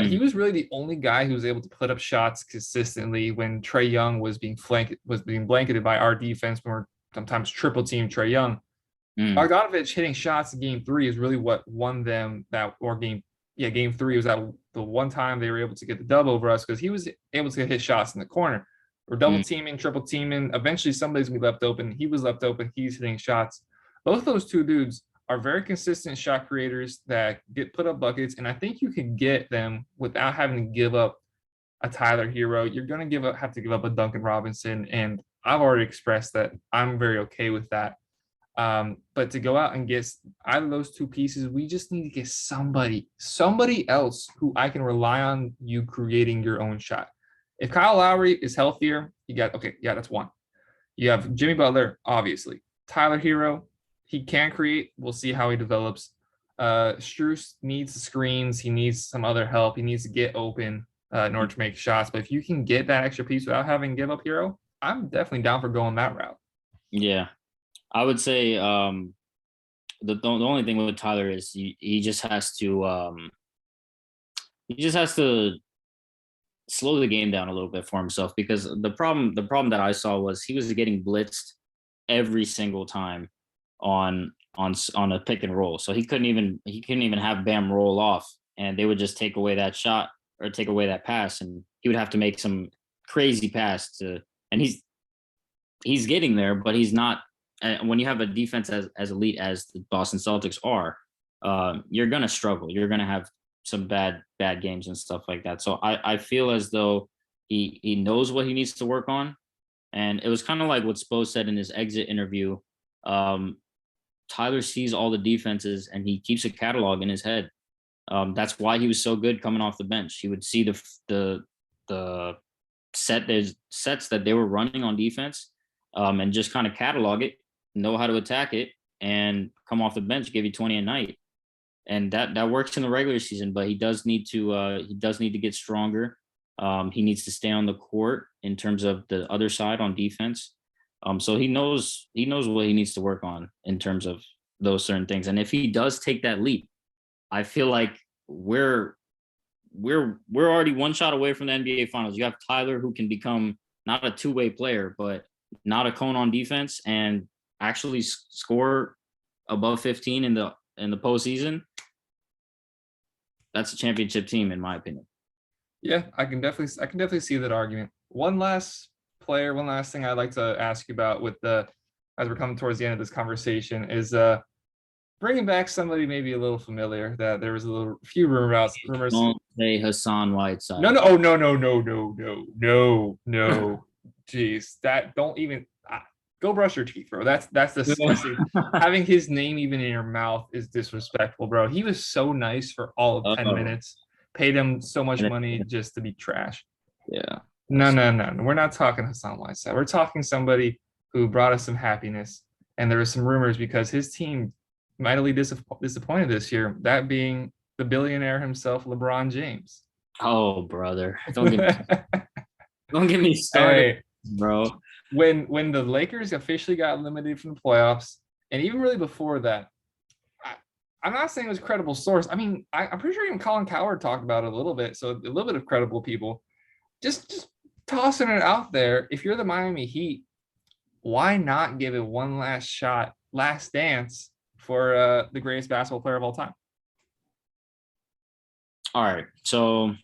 He was really the only guy who was able to put up shots consistently when Trae Young was being blanketed by our defense when we're sometimes triple team Trae Young. Bogdanovich hitting shots in game 3 is really what won them game 3 was that the one time they were able to get the dub over us because he was able to hit shots in the corner. We're double teaming, triple teaming. Eventually somebody's gonna be left open. He was left open. He's hitting shots. Both those two dudes are very consistent shot creators that get put up buckets. And I think you can get them without having to give up a Tyler Hero. You're going to have to give up a Duncan Robinson. And I've already expressed that I'm very okay with that. But to go out and get either of those two pieces, we just need to get somebody else who I can rely on you creating your own shot. If Kyle Lowry is healthier, that's one. You have Jimmy Butler, obviously. Tyler Hero, he can create. We'll see how he develops. Struess needs the screens. He needs some other help. He needs to get open in order to make shots. But if you can get that extra piece without having to give up Hero, I'm definitely down for going that route. Yeah. I would say the only thing with Tyler is he just has to slow the game down a little bit for himself, because the problem that I saw was he was getting blitzed every single time on a pick and roll. So he couldn't even have Bam roll off, and they would just take away that shot or take away that pass, and he would have to make some crazy pass and he's getting there, but he's not. When you have a defense as elite as the Boston Celtics are, you're gonna struggle. You're gonna have some bad games and stuff like that. So I feel as though he knows what he needs to work on, and it was kind of like what Spo said in his exit interview. Tyler sees all the defenses and he keeps a catalog in his head. That's why he was so good coming off the bench. He would see the sets that they were running on defense, and just kind of catalog it, know how to attack it, and come off the bench, give you 20 a night. And that works in the regular season, but he does need to get stronger. He needs to stay on the court in terms of the other side on defense. So he knows what he needs to work on in terms of those certain things. And if he does take that leap, I feel like we're already one shot away from the NBA Finals. You have Tyler, who can become not a two-way player, but not a cone on defense and actually score above 15 in the postseason. That's a championship team, in my opinion. Yeah, I can definitely see that argument. One last thing I'd like to ask you about as we're coming towards the end of this conversation is bringing back somebody maybe a little familiar that there was a few rumors. Don't say Hassan Whiteside. No. Oh, no. Jeez, that don't even go brush your teeth, bro. That's disgusting. Having his name even in your mouth is disrespectful, bro. He was so nice for all of 10 minutes. Paid him so much money just to be trash. Yeah. No. We're not talking Hassan Whiteside. We're talking somebody who brought us some happiness. And there were some rumors because his team mightily disappointed this year. That being the billionaire himself, LeBron James. Oh, brother, don't get me started, Hey, bro. when the Lakers officially got eliminated from the playoffs, and even really before that, I'm not saying it was a credible source. I mean, I'm pretty sure even Colin Cowherd talked about it a little bit. So a little bit of credible people. Just tossing it out there. If you're the Miami Heat, why not give it one last shot, last dance for the greatest basketball player of all time? All right, so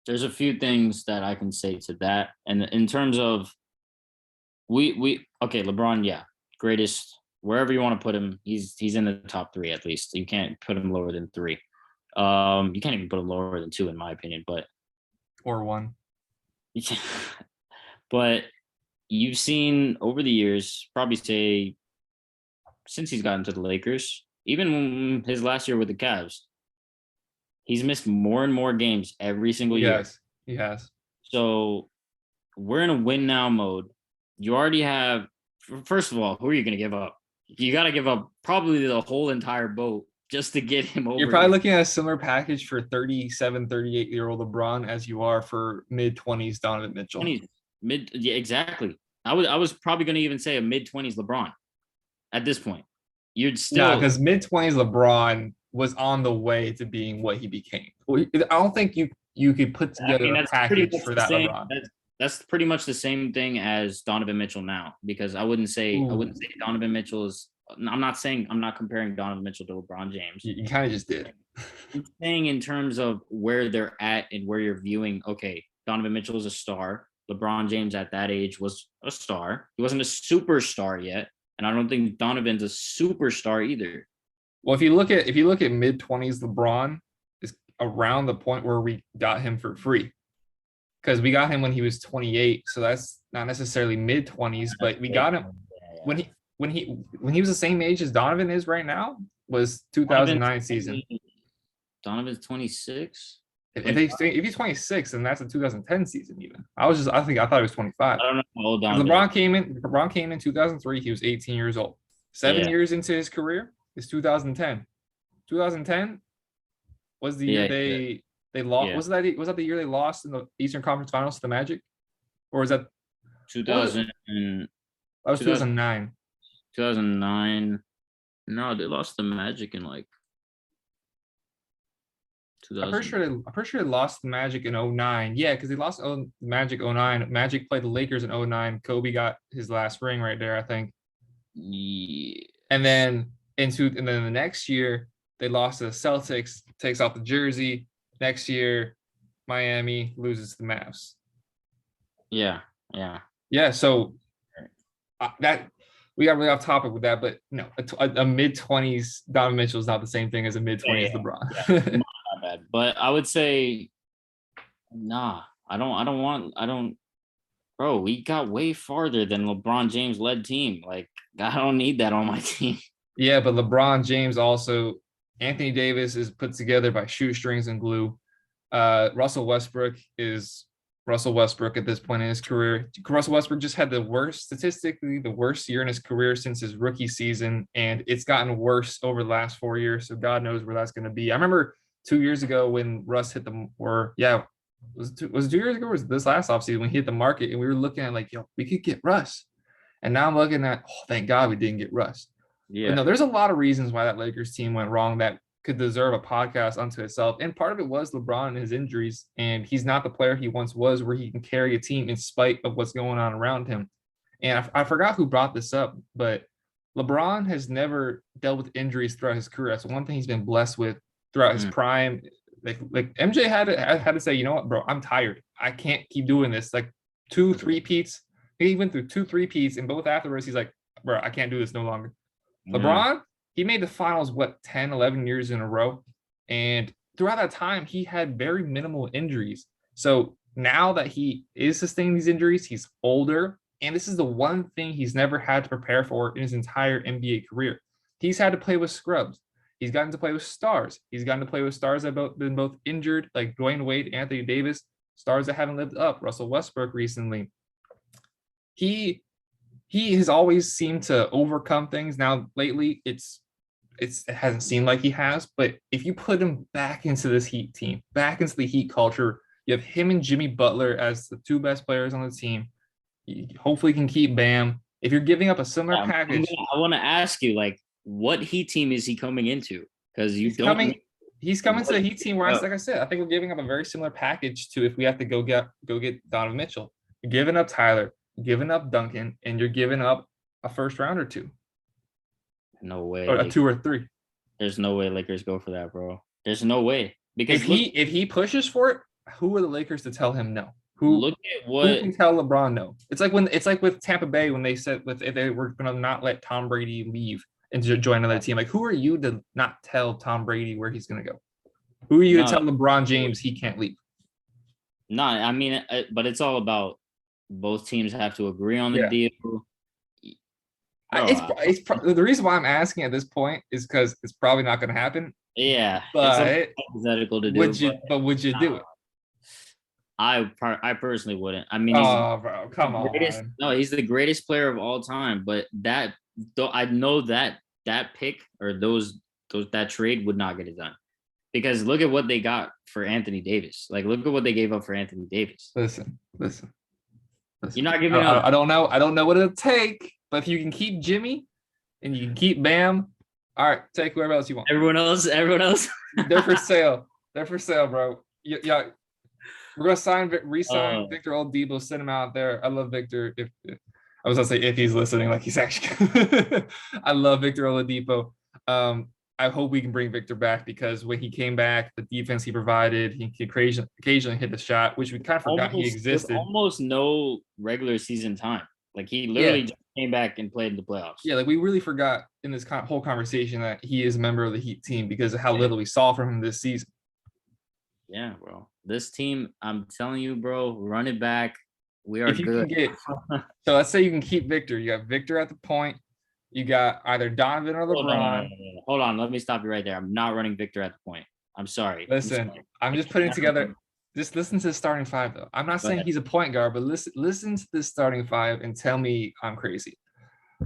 there's a few things that I can say to that, and in terms of we okay, LeBron, yeah, greatest wherever you want to put him, he's in the top 3 at least. You can't put him lower than 3. You can't even put him lower than 2 in my opinion, but Or one. but you've seen over the years, probably say since he's gotten to the Lakers, even his last year with the Cavs, he's missed more and more games every single year. Yes, he has. So we're in a win now mode. You already have, first of all, who are you going to give up? You got to give up probably the whole entire boat just to get him over. You're probably looking at a similar package for 37, 38-year-old LeBron as you are for mid-20s Donovan Mitchell. 20s, yeah, exactly. I was probably going to even say a mid-20s LeBron at this point. You'd still, because mid-20s LeBron was on the way to being what he became. I don't think you could put together a package for that LeBron. That's pretty much the same thing as Donovan Mitchell now, because I wouldn't say Donovan Mitchell is. I'm not comparing Donovan Mitchell to LeBron James. You kind of just did. I'm saying in terms of where they're at and where you're viewing. Okay, Donovan Mitchell is a star. LeBron James at that age was a star. He wasn't a superstar yet, and I don't think Donovan's a superstar either. Well, if you look at mid-20s LeBron is around the point where we got him for free. Because we got him when he was 28, so that's not necessarily mid-20s, but we got him when he was the same age as Donovan is right now, was 2009 season. Donovan's 26. If he's 26, then that's a 2010 season. Even I thought he was 25. I don't know how old Donovan. LeBron came in 2003. He was 18 years old. 7 years into his career is 2010. 2010 was the year they lost. Was that the year they lost in the Eastern Conference Finals to the Magic, or was that 2000? That was 2009. 2009. No, they lost the Magic in like 2000. I'm pretty sure they lost the Magic in 2009. Yeah, because they lost Magic 2009. Magic played the Lakers in 2009. Kobe got his last ring right there, I think. Yeah. And then the next year they lost to the Celtics. Takes off the jersey. Next year, Miami loses to the Mavs. Yeah. So that we got really off topic with that, but no, a mid-20s Donovan Mitchell is not the same thing as a mid-20s LeBron. Not bad, but I would say, nah, I don't. Bro, we got way farther than LeBron James led team. Like, I don't need that on my team. Yeah, but LeBron James also. Anthony Davis is put together by shoestrings and glue. Russell Westbrook is Russell Westbrook at this point in his career. Russell Westbrook just had statistically the worst year in his career since his rookie season, and it's gotten worse over the last 4 years. So God knows where that's going to be. I remember 2 years ago when Russ hit was it 2 years ago or was it this last offseason when he hit the market and we were looking at like, we could get Russ. And now I'm looking at, thank God we didn't get Russ. Yeah. But no, there's a lot of reasons why that Lakers team went wrong that could deserve a podcast unto itself. And part of it was LeBron and his injuries. And he's not the player he once was where he can carry a team in spite of what's going on around him. And I forgot who brought this up, but LeBron has never dealt with injuries throughout his career. That's one thing he's been blessed with throughout his prime. Like MJ had to say, you know what, bro, I'm tired. I can't keep doing this. Like 2 3-peats. He went through 2 3-peats, and both afterwards, he's like, bro, I can't do this no longer. LeBron, he made the finals, 10, 11 years in a row. And throughout that time, he had very minimal injuries. So now that he is sustaining these injuries, he's older. And this is the one thing he's never had to prepare for in his entire NBA career. He's had to play with scrubs. He's gotten to play with stars. He's gotten to play with stars that have been both injured, like Dwayne Wade, Anthony Davis. stars that haven't lived up. Russell Westbrook recently. He has always seemed to overcome things. Now lately, it hasn't seemed like he has. But if you put him back into this Heat team, back into the Heat culture, you have him and Jimmy Butler as the two best players on the team. You hopefully can keep Bam. If you're giving up a similar package, I want to ask you, like, what Heat team is he coming into? Because he's coming to the Heat team where, like I said, I think we're giving up a very similar package to if we have to go get Donovan Mitchell. You're giving up Tyler, you're giving up Duncan, and you're giving up a first round or two. No way. Or a 2 or 3. There's no way Lakers go for that, bro. There's no way. Because if he pushes for it, who are the Lakers to tell him no? Who can tell LeBron no? It's like with Tampa Bay when they said if they were going to not let Tom Brady leave and join another team. Like, who are you to not tell Tom Brady where he's going to go? Who are you to tell LeBron James he can't leave? No, I mean, but it's all about both teams have to agree on the deal. The reason why I'm asking at this point is because it's probably not going to happen. Yeah, but it's hypothetical to do. Would you do it? I personally wouldn't. I mean, bro, come on. No, he's the greatest player of all time. But I know that pick or that trade would not get it done, because look at what they got for Anthony Davis. Like, look at what they gave up for Anthony Davis. Listen. You're not giving up. I don't know what it'll take, but if you can keep Jimmy and you can keep Bam, all right, take whoever else you want. Everyone else. They're for sale, bro. Yeah. We're gonna re-sign Victor Oladipo, send him out there. I love Victor. If I was gonna say if he's listening, like he's actually. I love Victor Oladipo. I hope we can bring Victor back, because when he came back, the defense he provided, he could occasionally hit the shot, which we kind of forgot he existed. Almost no regular season time. Like, he literally just came back and played in the playoffs. Yeah, like we really forgot in this whole conversation that he is a member of the Heat team because of how little we saw from him this season. Yeah, bro. This team, I'm telling you, bro, run it back. We are good. So let's say you can keep Victor. You got Victor at the point. You got either Donovan or LeBron. Hold on. Let me stop you right there. I'm not running Victor at the point. I'm sorry. Listen, I'm just putting together. Just listen to the starting five, though. I'm not saying he's a point guard, but listen to the starting five and tell me I'm crazy.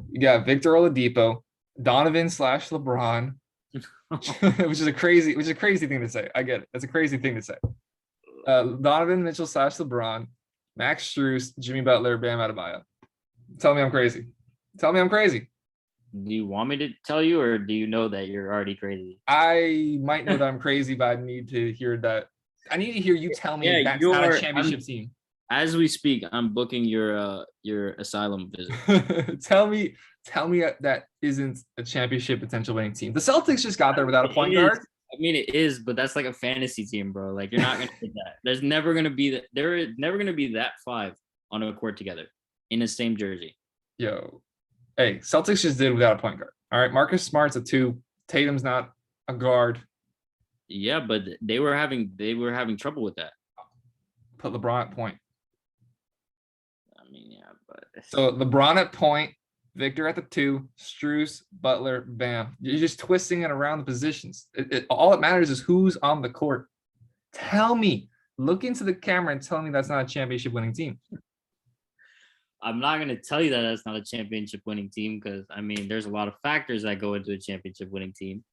You got Victor Oladipo, Donovan / LeBron, which is a crazy thing to say. I get it. That's a crazy thing to say. Donovan Mitchell / LeBron, Max Strus, Jimmy Butler, Bam Adebayo. Tell me I'm crazy. Do you want me to tell you, or do you know that you're already crazy? I might know that I'm crazy, but I need to hear that. I need to hear you tell me that's not a championship team. As we speak, I'm booking your asylum visit. Tell me that isn't a championship potential winning team. The Celtics just got there without a point guard. I mean, it is, but that's like a fantasy team, bro. Like, you're not gonna get that. There is never gonna be that five on a court together in the same jersey. Yo, hey, Celtics just did without a point guard. All right, Marcus Smart's a 2. Tatum's not a guard. Yeah, but they were having trouble with that. Put LeBron at point. I mean, yeah, but so LeBron at point, Victor at the 2, Strus, Butler, Bam. You're just twisting it around the positions. All that matters is who's on the court. Tell me, look into the camera and tell me that's not a championship winning team. I'm not going to tell you that that's not a championship winning team, because, I mean, there's a lot of factors that go into a championship winning team.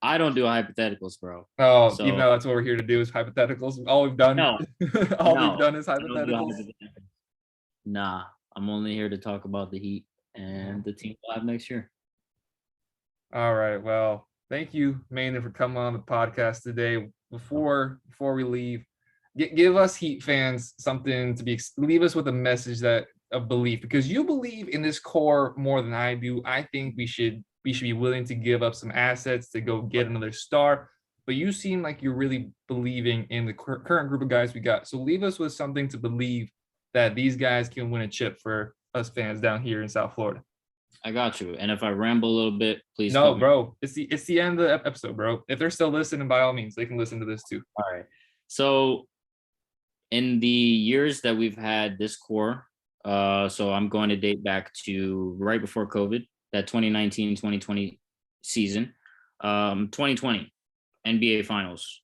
I don't do hypotheticals, bro. Oh, so, even though that's what we're here to do is hypotheticals. All we've done, we've done is hypotheticals. Nah, I'm only here to talk about the Heat and the team we'll have next year. All right. Well, thank you, Manan, for coming on the podcast today. Before we leave, give us Heat fans something to leave us with a message of belief, because you believe in this core more than I do. I think we should be willing to give up some assets to go get another star, but you seem like you're really believing in the current group of guys we got. So leave us with something to believe that these guys can win a chip for us fans down here in South Florida. I got you. And if I ramble a little bit, please. No, bro. It's the end of the episode, bro. If they're still listening, by all means, they can listen to this too. All right. So in the years that we've had this core, so I'm going to date back to right before COVID, that 2019-2020 season, 2020 NBA Finals.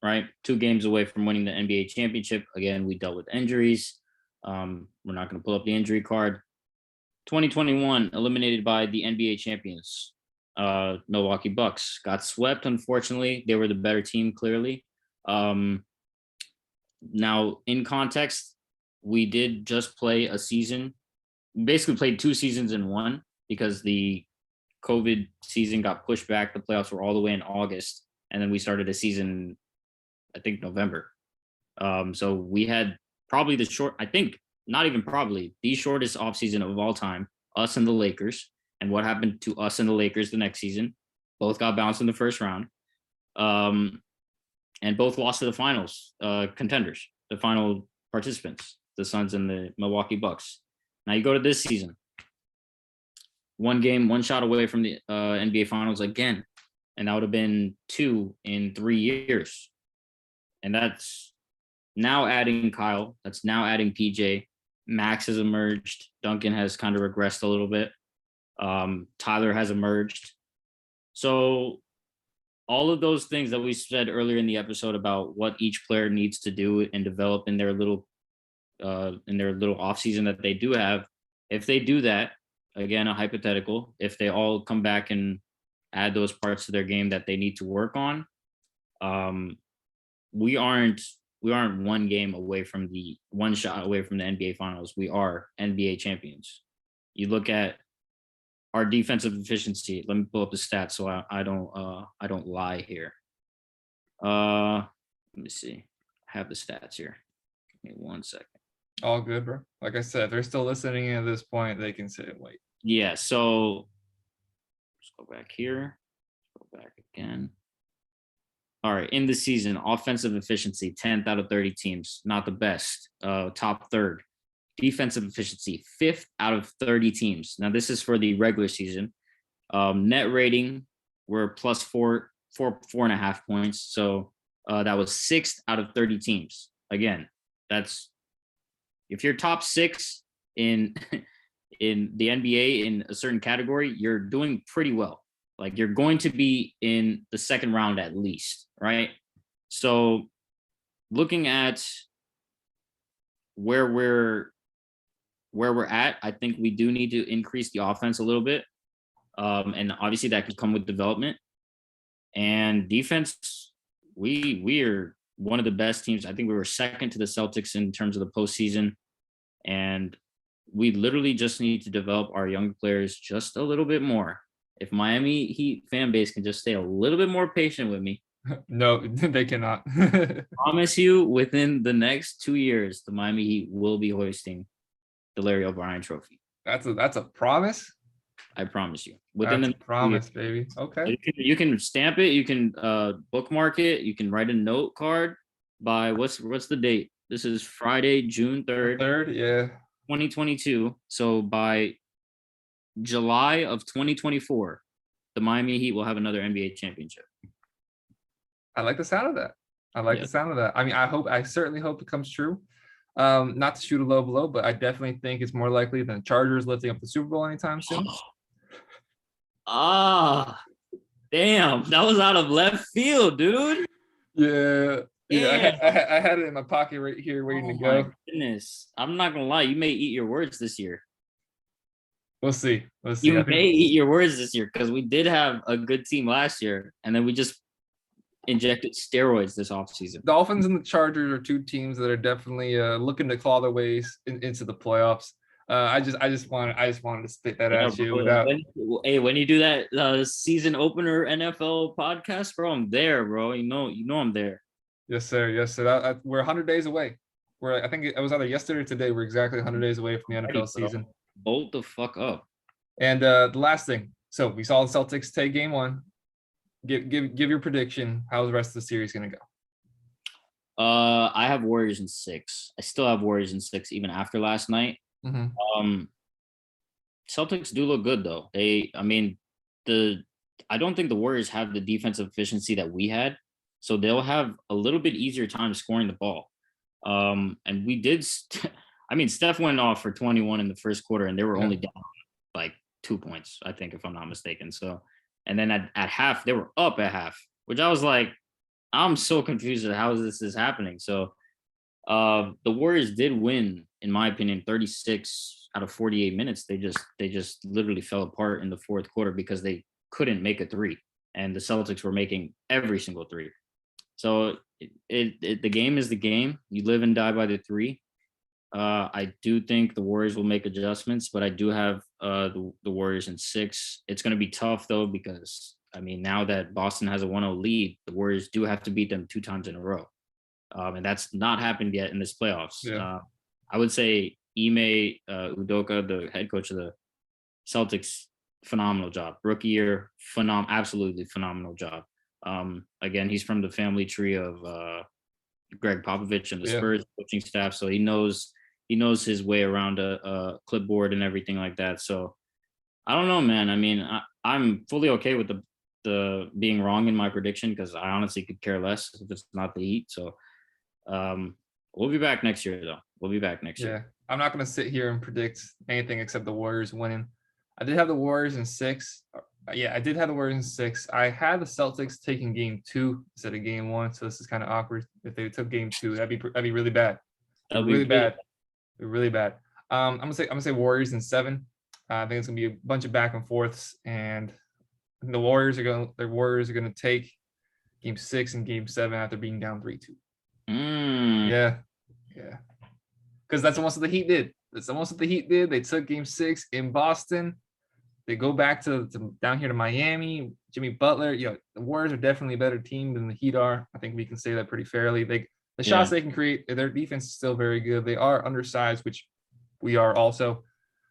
right? 2 games away from winning the NBA championship. Again, we dealt with injuries. We're not going to pull up the injury card. 2021 eliminated by the NBA champions, Milwaukee Bucks. Got swept, unfortunately. They were the better team, clearly. Now, in context, we did just play a season. Basically played 2 seasons in one because the COVID season got pushed back. The playoffs were all the way in August. And then we started a season, I think, November. So we had probably not even probably, the shortest offseason of all time, us and the Lakers. And what happened to us and the Lakers the next season? Both got bounced in the first round. And both lost to the finals contenders, the final participants, the Suns and the Milwaukee Bucks. Now you go to this season, 1 game, 1 shot away from the NBA finals again. And that would have been 2 in 3 years. And that's now adding Kyle. That's now adding PJ. Max has emerged. Duncan has kind of regressed a little bit. Tyler has emerged. So all of those things that we said earlier in the episode about what each player needs to do and develop in their little offseason that they do have, if they do that, again, a hypothetical, if they all come back and add those parts to their game that they need to work on, we aren't 1 game away from 1 shot away from the NBA finals. We are NBA champions. You look at our defensive efficiency. Let me pull up the stats so I don't lie here. Let me see. I have the stats here. Give me 1 second. All good, bro. Like I said, if they're still listening in at this point, they can sit and wait. Yeah, so let's go back here. Go back again. All right, in the season, offensive efficiency, 10th out of 30 teams, not the best, top 3rd. Defensive efficiency, 5th out of 30 teams. Now, this is for the regular season. Net rating, we're plus 4.5 points. So that was 6th out of 30 teams. Again, that's if you're top 6 in in the NBA in a certain category, you're doing pretty well. Like you're going to be in the 2nd round at least, right? So looking at where we're at, I think we do need to increase the offense a little bit. And obviously that could come with development. And defense, we are one of the best teams. I think we were 2nd to the Celtics in terms of the postseason. And we literally just need to develop our young players just a little bit more. If Miami Heat fan base can just stay a little bit more patient with me. No, they cannot. Promise you, within the next 2 years, the Miami Heat will be hoisting the Larry O'Brien Trophy. That's a promise. I promise you. Within the promise, baby. Okay. You can stamp it. You can bookmark it. You can write a note card by what's the date? This is Friday, June 3rd. 3rd, yeah. 2022. So by July of 2024, the Miami Heat will have another NBA championship. I like the sound of that. The sound of that. I mean, I certainly hope it comes true. Not to shoot a low blow, but I definitely think it's more likely than the Chargers lifting up the Super Bowl anytime soon. Damn, that was out of left field, dude. Yeah. I had it in my pocket right here waiting to go. My goodness. I'm not gonna lie, you may eat your words this year. We'll see. You may eat your words this year because we did have a good team last year, and then we just injected steroids this offseason. Dolphins and the Chargers are 2 teams that are definitely looking to claw their ways into the playoffs. I just wanted to spit that at you without. When you do that season opener NFL podcast, bro, I'm there, bro. You know I'm there. Yes, sir. Yes, sir. We're 100 days away. I think it was either yesterday or today. We're exactly 100 days away from the NFL season. Bolt the fuck up. And the last thing. So we saw the Celtics take game 1. Give your prediction. How's the rest of the series going to go? I have Warriors in 6. I still have Warriors in 6 even after last night. Mm-hmm. Celtics do look good though. I don't think the Warriors have the defensive efficiency that we had, so they'll have a little bit easier time scoring the ball. And we did. Steph went off for 21 in the first quarter, and they were only down like 2 points, I think, if I'm not mistaken. So, and then at half, they were up at half, which I was like, I'm so confused at how this is happening. So the Warriors did win, in my opinion, 36 out of 48 minutes. They just literally fell apart in the fourth quarter because they couldn't make a three, and the Celtics were making every single three. So the game is the game. You live and die by the three. I do think the Warriors will make adjustments, but I do have the Warriors in 6. It's going to be tough though because I mean now that Boston has a 1-0 lead, the Warriors do have to beat them 2 times in a row, and that's not happened yet in this playoffs. Yeah. I would say Ime Udoka, the head coach of the Celtics, phenomenal job. Rookie year, absolutely phenomenal job. Again, he's from the family tree of Greg Popovich and the Yeah. Spurs coaching staff, so he knows his way around a clipboard and everything like that. So I don't know, man. I mean, I'm fully okay with the being wrong in my prediction because I honestly could care less if it's not the Heat. So we'll be back next year, though. We'll be back next year. Yeah. I'm not going to sit here and predict anything except the Warriors winning. I did have the Warriors in 6. Yeah, I did have the Warriors in 6. I had the Celtics taking game 2 instead of game 1. So this is kind of awkward. If they took game 2, that'd be really bad. That'll be Really big. bad. Really bad. I'm gonna say Warriors in 7. I think it's gonna be a bunch of back and forths, and the Warriors are gonna take game 6 and game 7 after being down 3-2. Yeah. Because that's almost what the Heat did. They took game 6 in Boston. They go back to down here to Miami. Jimmy Butler. The Warriors are definitely a better team than the Heat are. I think we can say that pretty fairly. The shots they can create, their defense is still very good. They are undersized, which we are also.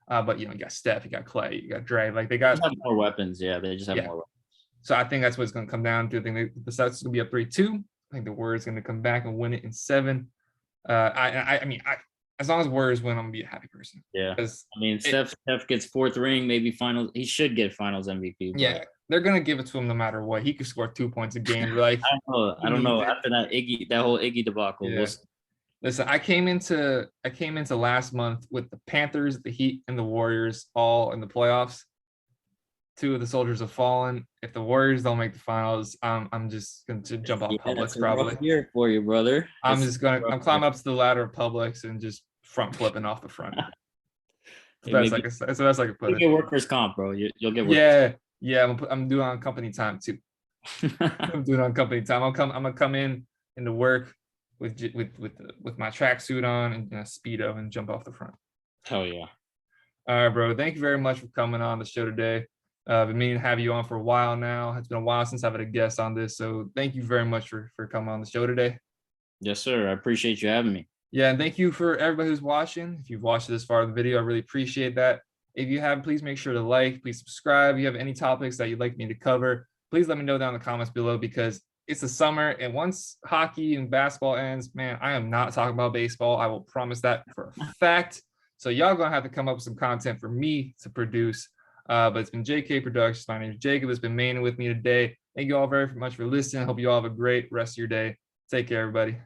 But you got Steph, you got Clay, you got Dre. Like they have more weapons. Yeah, they just have more weapons. So I think that's what it's going to come down to. I think the Celtics going to be up 3-2. I think the Warriors going to come back and win it in 7. I mean, as long as Warriors win, I'm gonna be a happy person. Yeah, I mean, Steph gets 4th ring, maybe finals. He should get finals MVP. Yeah, they're gonna give it to him no matter what. He could score 2 points a game. Like I don't know. After that whole Iggy debacle, listen, I came into last month with the Panthers, the Heat, and the Warriors all in the playoffs. 2 of the soldiers have fallen. If the Warriors don't make the finals, I'm just going to jump off Publix probably. Here for you, brother. I'm climbing up to the ladder of Publix and just front flipping off the front. So that's like a put it. You'll get workers' comp, bro. You'll get workers. Yeah. I'm doing on company time too. I'm doing on company time. I'm gonna come into work with my tracksuit on and a Speedo and jump off the front. Hell yeah. All right, bro. Thank you very much for coming on the show today. I've been meaning to have you on for a while now. It's been a while since I've had a guest on this, so thank you very much for coming on the show today. Yes, sir. I appreciate you having me. Yeah, and thank you for everybody who's watching. If you've watched this far of the video, I really appreciate that. If you have, please make sure to like, please subscribe. If you have any topics that you'd like me to cover, please let me know down in the comments below because it's the summer. And once hockey and basketball ends, man, I am not talking about baseball. I will promise that for a fact. So y'all gonna have to come up with some content for me to produce. But it's been JK Productions. My name is Jacob. It's been Manan with me today. Thank you all very much for listening. Hope you all have a great rest of your day. Take care, everybody.